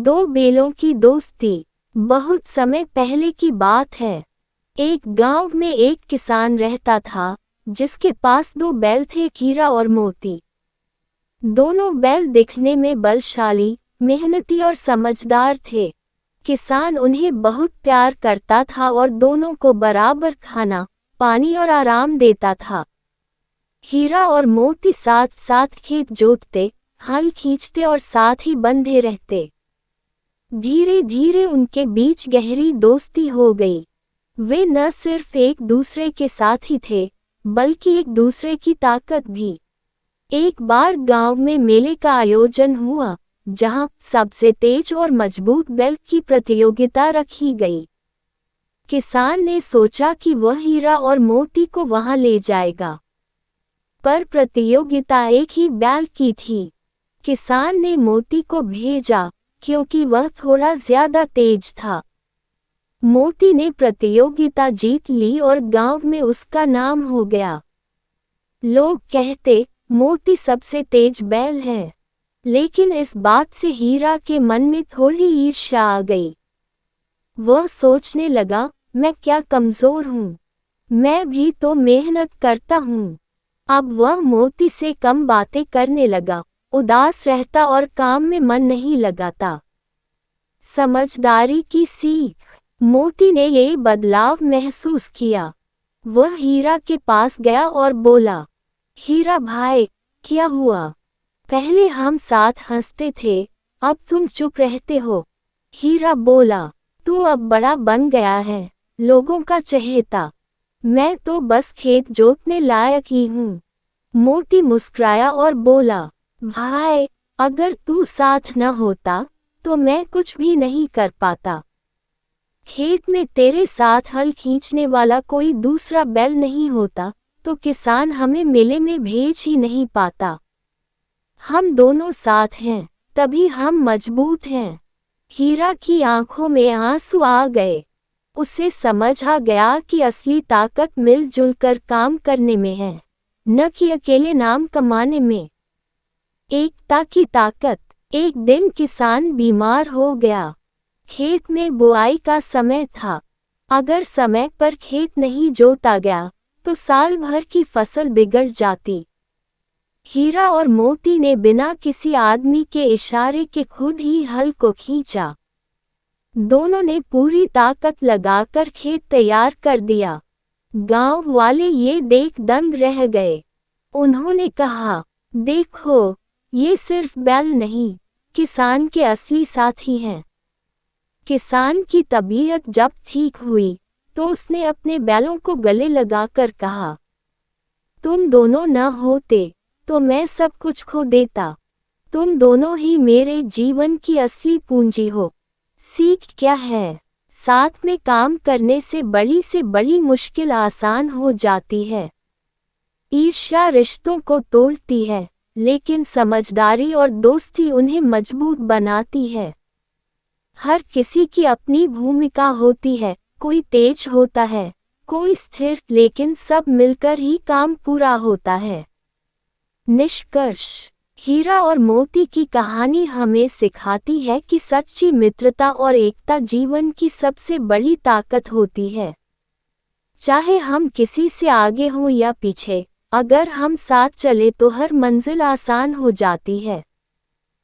दो बेलों की दोस्ती। बहुत समय पहले की बात है। एक गांव में एक किसान रहता था जिसके पास दो बैल थे, हीरा और मोती। दोनों बैल दिखने में बलशाली, मेहनती और समझदार थे। किसान उन्हें बहुत प्यार करता था और दोनों को बराबर खाना, पानी और आराम देता था। हीरा और मोती साथ साथ खेत जोतते, हल खींचते और साथ ही बंधे रहते। धीरे धीरे उनके बीच गहरी दोस्ती हो गई। वे न सिर्फ एक दूसरे के साथी थे, बल्कि एक दूसरे की ताकत भी। एक बार गांव में मेले का आयोजन हुआ, जहां सबसे तेज और मजबूत बैल की प्रतियोगिता रखी गई। किसान ने सोचा कि वह हीरा और मोती को वहां ले जाएगा, पर प्रतियोगिता एक ही बैल की थी। किसान ने मोती को भेजा क्योंकि वह थोड़ा ज्यादा तेज था। मोती ने प्रतियोगिता जीत ली और गांव में उसका नाम हो गया। लोग कहते, मोती सबसे तेज बैल है। लेकिन इस बात से हीरा के मन में थोड़ी ईर्ष्या आ गई। वह सोचने लगा, मैं क्या कमजोर हूँ, मैं भी तो मेहनत करता हूँ। अब वह मोती से कम बातें करने लगा, उदास रहता और काम में मन नहीं लगाता। समझदारी की सीख। मोती ने ये बदलाव महसूस किया। वह हीरा के पास गया और बोला, हीरा भाई, क्या हुआ? पहले हम साथ हंसते थे, अब तुम चुप रहते हो। हीरा बोला, तू अब बड़ा बन गया है, लोगों का चहेता। मैं तो बस खेत जोतने लायक ही हूँ। मोती मुस्कुराया और बोला, भाई, अगर तू साथ न होता तो मैं कुछ भी नहीं कर पाता। खेत में तेरे साथ हल खींचने वाला कोई दूसरा बैल नहीं होता तो किसान हमें मेले में भेज ही नहीं पाता। हम दोनों साथ हैं, तभी हम मजबूत हैं। हीरा की आंखों में आंसू आ गए। उसे समझ आ गया कि असली ताकत मिलजुल कर काम करने में है, न कि अकेले नाम कमाने में। एकता की ताकत। एक दिन किसान बीमार हो गया। खेत में बुआई का समय था। अगर समय पर खेत नहीं जोता गया तो साल भर की फसल बिगड़ जाती। हीरा और मोती ने बिना किसी आदमी के इशारे के खुद ही हल को खींचा। दोनों ने पूरी ताकत लगाकर खेत तैयार कर दिया। गांव वाले ये देख दंग रह गए। उन्होंने कहा, देखो, ये सिर्फ बैल नहीं, किसान के असली साथी हैं। किसान की तबीयत जब ठीक हुई तो उसने अपने बैलों को गले लगाकर कहा, तुम दोनों न होते तो मैं सब कुछ खो देता। तुम दोनों ही मेरे जीवन की असली पूंजी हो। सीख क्या है? साथ में काम करने से बड़ी मुश्किल आसान हो जाती है। ईर्ष्या रिश्तों को तोड़ती है, लेकिन समझदारी और दोस्ती उन्हें मजबूत बनाती है। हर किसी की अपनी भूमिका होती है, कोई तेज होता है, कोई स्थिर, लेकिन सब मिलकर ही काम पूरा होता है। निष्कर्ष। हीरा और मोती की कहानी हमें सिखाती है कि सच्ची मित्रता और एकता जीवन की सबसे बड़ी ताकत होती है। चाहे हम किसी से आगे हों या पीछे, अगर हम साथ चले तो हर मंजिल आसान हो जाती है।